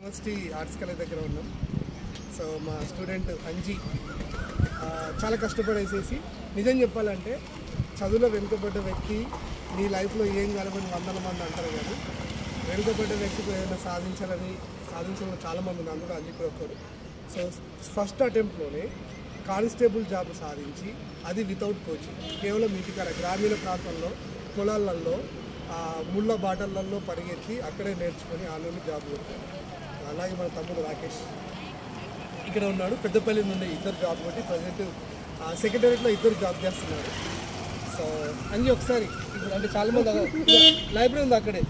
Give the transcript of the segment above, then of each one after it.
University arts college దగ్గర ఉన్నాం. So మా స్టూడెంట్ అంజీ చాలా కష్టపడేసేసి, నిజం చెప్పాలంటే చదువులో వెనుకబడ్డ వ్యక్తి నీ లైఫ్లో ఏం కలవని వందల మంది అంటారు, కానీ వెనుకబడ్డ వ్యక్తికి ఏదైనా సాధించడంలో చాలామంది ఉంది, అందులో అంజీ కూడా ఒకరు. సో ఫస్ట్ అటెంప్ట్లోనే కానిస్టేబుల్ జాబ్ సాధించి, అది వితౌట్ కోచింగ్, కేవలం ఇంటికాడ గ్రామీణ ప్రాంతంలో పొలాలలో ముళ్ళ బాటలలో పరిగెత్తి అక్కడే నేర్చుకొని ఆ నుండి జాబ్ కొట్టాడు. అలాగే మన తమ్ముడు రాకేష్ ఇక్కడ ఉన్నాడు. పెద్దపల్లి నుండి ఇద్దరు జాబ్ కొట్టి ప్రజెంట్ సెక్రటరీలో ఇద్దరు జాబ్ చేస్తున్నారు. సో అంజీ ఒకసారి ఇప్పుడు అంటే చాలామంది లైబ్రరీ ఉంది అక్కడే,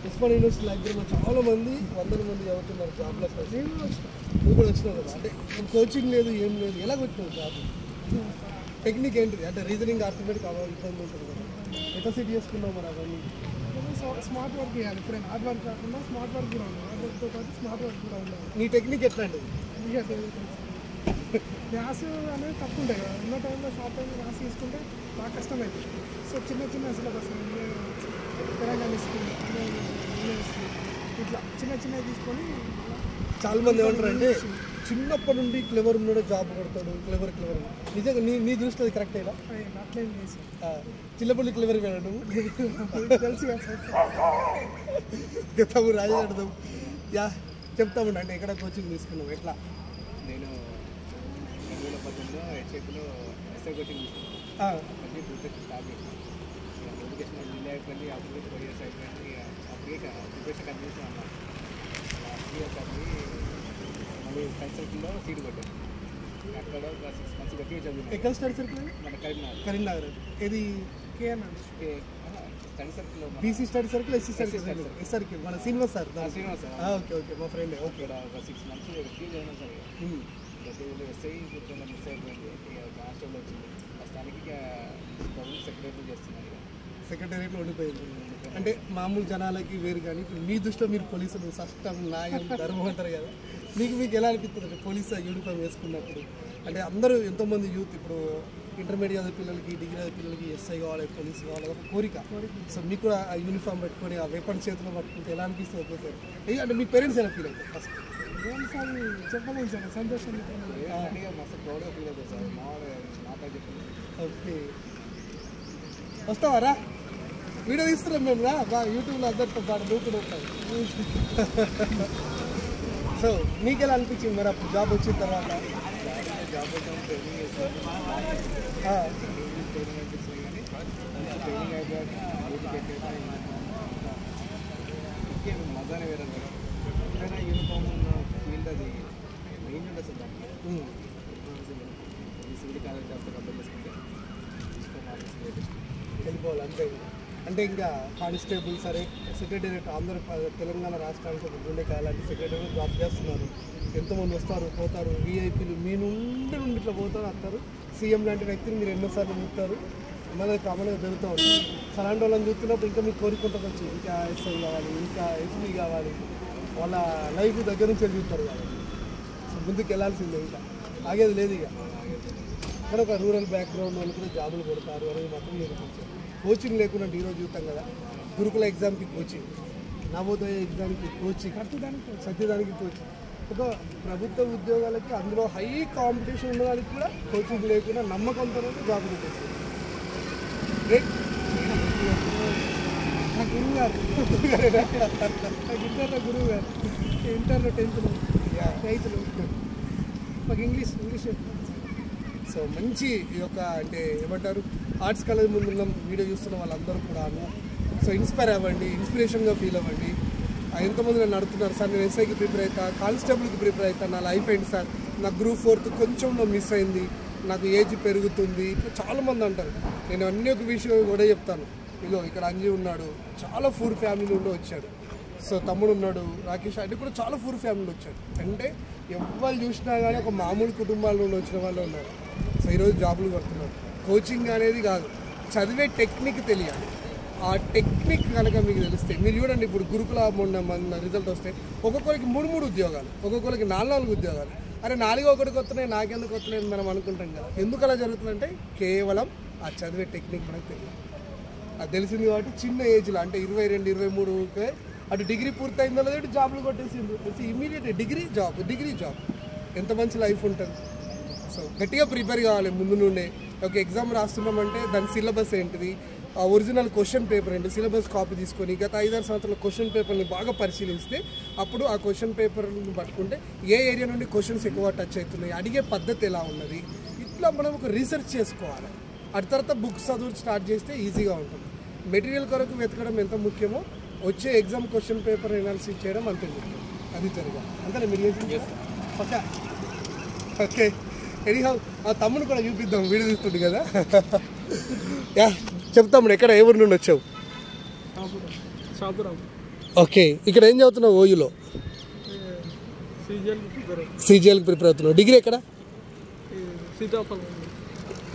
ఉస్మాన్ యూనివర్సిటీ లైబ్రరీలో చాలామంది వందల మంది చదువుతున్నారు జాబ్లో. నువ్వు కూడా వచ్చినావు కదా, అంటే కోచింగ్ లేదు ఏం లేదు, ఎలా వచ్చినావు జాబ్? టెక్నిక్ ఏంటిది? అంటే రీజనింగ్ ఆర్థమెటిక్ ఇబ్బంది ఉంటుంది కదా, ఎట్లా సెట్ చేసుకున్నావు మరి అవన్నీ? స్మార్ట్ వర్క్ చేయాలి. ఇప్పుడు హార్డ్ వర్క్ కాకుండా స్మార్ట్ వర్క్ కూడా ఉంది, హార్డ్ వర్క్తో పాటు స్మార్ట్ వర్క్ కూడా ఉండాలి. నీ టెక్నిక్ ఎట్లా అండి? మ్యాథ్స్ అనేది తక్కువ ఉంటాయి కదా, ఉన్న టైంలో షార్ట్ టైంలో మ్యాథ్స్ తీసుకుంటే బాగా కష్టమైంది. సో చిన్న సిలబస్ తెలంగాణ హిస్టరీ, హిస్టరీ ఇట్లా చిన్నవి తీసుకొని చాలామంది ఏమంటారు అంటే చిన్నప్పటి నుండి క్లెవర్ ఉన్నాడో జాబ్ కొడతాడు, క్లెవర్ నిజంగా నీ దృష్టిలో అది కరెక్ట్ అయినా? అట్లా ఏం చేసి చిన్నప్పటి క్లెవర్ వెళ్ళడం తెలుసు తమ్ముడు రాజు యా చెప్తామండి. అంటే ఎక్కడ కోచింగ్ తీసుకున్నావు, ఎట్లా? నేను 2018లో హెచ్ఐపిలో ఎస్ఐ కోచింగ్ తీసుకున్నాను. స్టార్ట్ చేసాను. ఎడ్యుకేషన్ రిలే అయిపోయింది, అప్పుడు 4 years అయిపోయింది. అప్పుడే ప్రిపరేషన్ కంటిన్యూషన్ అన్నాను. లాస్ట్ ఇయర్ మళ్ళీ స్టడీ సర్కిల్లో సీట్ కొట్టాను. అక్కడ ఒక 6 months గట్టి చదివాను. ఎక్కడ స్టడీ సర్కిల్? మన కరీంనగర్. ఇది స్టడీ సర్కిల్లో BC study circle, SC circle మన Srinivas sir. Srinivas sir. Okay మా ఫ్రెండ్. ఓకే ఒక 6 months గట్టి చదివాను సార్. గట్టి ఎస్ఐ కూర్చొని మిస్ అయిపోయింది. కానిస్టేబుల్ వచ్చింది. ప్రస్తుతానికి సెక్రటరీ చేస్తున్నాను. సెక్రటరీలో ఉండిపోయింది. అంటే మామూలు జనాలకి వేరు, కానీ ఇప్పుడు మీ దృష్టిలో మీరు పోలీసులు సష్టం న్యాయం ధర్మం అంటారు కదా, మీకు ఎలా అనిపిస్తుంది అంటే పోలీసు యూనిఫామ్ వేసుకున్నప్పుడు? అంటే అందరూ ఎంతోమంది యూత్ ఇప్పుడు ఇంటర్మీడియట్ పిల్లలకి, డిగ్రీ పిల్లలకి ఎస్ఐ కావాలి, పోలీసు కావాలి, ఒక కోరిక. సో మీకు కూడా ఆ యూనిఫామ్ పెట్టుకొని ఆ వెపన్ చేతిలో పట్టుకుంటే ఎలా అనిపిస్తుంది ఒక్కోసారి? అంటే మీ పేరెంట్స్ ఎలా ఫీల్ అవుతారు? ఫస్ట్ చెప్పలేము సార్, సంతోషం మస్తు ప్రౌడ్గా ఫీల్ అవుతుంది సార్. మాట్లాడి చెప్పింది. ఓకే, వస్తావారా? వీడియో తీస్తున్నాం మేము రా, బాగా యూట్యూబ్లో అందరితో పాటు నూకుడు ఉంటాయి. సో నీకు ఎలా అనిపించింది మరి అప్పుడు జాబ్ వచ్చిన తర్వాత? జాబ్ వచ్చాము, ట్రైనింగ్ చేస్తాను. ట్రైనింగ్ అనిపిస్తుంది, కానీ ట్రైనింగ్ అయిపోయాక డ్యూటీ పెట్టాక ఇంకే మజానే వేరే కదా. ఎప్పుడైనా యూనిఫామ్ ఉన్న ఫీల్డ్ అది మెయిన్ ఉంటుంది సార్. దానికి సివిల్ కాలేజ్ జాబ్తో కంపేర్ చేసుకుంటే వెళ్ళిపోవాలి అంతే. అంటే ఇంకా కానిస్టేబుల్ సరే, సెక్రటేరియట్ తెలంగాణ రాష్ట్రానికి ఒక గుండె కాలాంటి సెక్రటేరియట్ జాబ్ చేస్తున్నారు. ఎంతోమంది వస్తారు పోతారు, వీఐపీలు మీ నుండి ఇట్లా పోతారు వస్తారు. సీఎం లాంటి వ్యక్తిని మీరు ఎన్నోసార్లు చూస్తారు, మన కామన్గా జరుగుతూ ఉంటుంది. అలాంటి వాళ్ళని చూస్తున్నప్పుడు ఇంకా మీకు కోరుకుంటుంది వచ్చి ఇంకా ఎస్ఐ కావాలి, ఇంకా ఎస్పీ కావాలి, వాళ్ళ లైఫ్ దగ్గర నుంచి చూస్తారు కాబట్టి. సో ముందుకు వెళ్ళాల్సిందే, ఇంకా ఆగేది లేదు. ఇక ఇక్కడ ఒక రూరల్ బ్యాక్గ్రౌండ్ వాళ్ళు కూడా జాబులు కొడతారు అనేది మాత్రం నిరూపించారు. కోచింగ్ లేకుండా ఈరోజు చూస్తాం కదా, గురుకుల ఎగ్జామ్కి కోచింగ్, నవోదయ ఎగ్జామ్కి కోచింగ్, సత్యదానికి కోచింగ్. ఒక ప్రభుత్వ ఉద్యోగాలకి అందులో హై కాంపిటీషన్ ఉండడానికి కూడా కోచింగ్ లేకుండా నమ్మకంతో జాబులు చేస్తారు. నా గురువు గారు ఇంటర్లో గురువు గారు, ఇంటర్లో 10th 8th మాకు ఇంగ్లీష్ సో మంచి ఈ యొక్క అంటే ఏమంటారు ఆర్ట్స్ కాలేజ్ ముందు ఉన్న వీడియో చూస్తున్న వాళ్ళందరూ కూడా సో ఇన్స్పైర్ అవ్వండి, ఇన్స్పిరేషన్గా ఫీల్ అవ్వండి. ఎంతమంది నన్ను అడుగుతున్నారు సార్, నేను ఎస్ఐకి ప్రిపేర్ అవుతా, కానిస్టేబుల్కి ప్రిపేర్ అవుతా, నా లైఫ్ ఏంటి సార్, నాకు గ్రూప్ 4 కొంచెంలో మిస్ అయింది, నాకు ఏజ్ పెరుగుతుంది, ఇప్పుడు చాలామంది అంటారు. నేను అన్ని ఒక విషయం కూడా చెప్తాను. ఇగో ఇక్కడ అంజీ ఉన్నాడు, చాలా పూర్ ఫ్యామిలీ నుండి వచ్చాడు. సో తమ్ముడు ఉన్నాడు రాకేష్, అంటే కూడా చాలా పూర్ ఫ్యామిలీ వచ్చాడు. అంటే ఎవరు చూసినా కానీ ఒక మామూలు కుటుంబాల నుండి వచ్చిన వాళ్ళు ఉన్నారు. సో ఈరోజు జాబులు కొడుతున్నారు. కోచింగ్ అనేది కాదు, చదివే టెక్నిక్ తెలియాలి. ఆ టెక్నిక్ కనుక మీకు తెలిస్తే, మీరు చూడండి ఇప్పుడు గురుకుల మన రిజల్ట్ వస్తే ఒక్కొక్కరికి 3 ఉద్యోగాలు, ఒక్కొక్కరికి 4 ఉద్యోగాలు. అరే 4 ఒకటికి వస్తున్నాయి, నాకెందుకు వస్తున్నాయి మనం అనుకుంటాం కదా. ఎందుకు అలా జరుగుతుందంటే కేవలం ఆ చదివే టెక్నిక్ మనకు తెలియాలి. అది తెలిసింది కాబట్టి చిన్న ఏజ్లో అంటే 22, 23 అటు డిగ్రీ పూర్తయిందో లేదో ఇటు జాబ్లు కొట్టేసిండు. ఇమీడియట్ డిగ్రీ జాబ్ ఎంత మంచి లైఫ్ ఉంటుంది. సో గట్టిగా ప్రిపేర్ కావాలి ముందు నుండే. ఒక ఎగ్జామ్ రాస్తున్నామంటే దాని సిలబస్ ఏంటిది, ఒరిజినల్ క్వశ్చన్ పేపర్ ఏంటి, సిలబస్ కాపీ తీసుకొని గత 5-6 సంవత్సరాల క్వశ్చన్ పేపర్ని బాగా పరిశీలిస్తే అప్పుడు ఆ క్వశ్చన్ పేపర్ని పట్టుకుంటే ఏ ఏరియా నుండి క్వశ్చన్స్ ఎక్కువ టచ్ అవుతున్నాయి, అడిగే పద్ధతి ఎలా ఉన్నది, ఇట్లా మనం ఒక రీసెర్చ్ చేసుకోవాలి. అటు తర్వాత బుక్స్ చదువు స్టార్ట్ చేస్తే ఈజీగా ఉంటుంది. మెటీరియల్ కొరకు వెతకడం ఎంత ముఖ్యమో వచ్చే ఎగ్జామ్ క్వశ్చన్ పేపర్ ఎనాలిసిస్ చేయడం అంతే ముఖ్యం. అది జరగాలి. అంతే మీరు చేసి ఓకే. ఎనీహౌ ఆ తమ్ముని కూడా చూపిద్దాం, వీడియో తీస్తుంది కదా. యా చెప్తాము, ఎక్కడ ఏ ఊరి నుండి వచ్చావు? ఓకే. ఇక్కడ ఏం చదువుతున్నావు? ఓయూలో సీజీఎల్కి ప్రిపేర్ అవుతున్నావు. డిగ్రీ ఎక్కడ?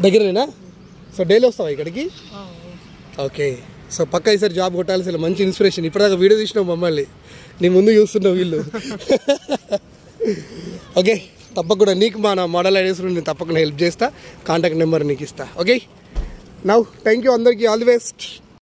దగ్గరేనా? సో డైలీ వస్తావా ఇక్కడికి? ఓకే. సో పక్క ఈసారి జాబ్ కొట్టాల్సిన మంచి ఇన్స్పిరేషన్. ఇప్పటిదాకా వీడియో తీసినావు మమ్మల్ని, నీ ముందు చూస్తున్నావు వీళ్ళు. ఓకే, తప్పకుండా నీకు మా మోడల్ ఐడియాస్ నేను తప్పకుండా హెల్ప్ చేస్తా. కాంటాక్ట్ నెంబర్ నీకు ఇస్తా. ఓకే, నౌ థ్యాంక్ యూ అందరికీ, ఆల్ ది బెస్ట్.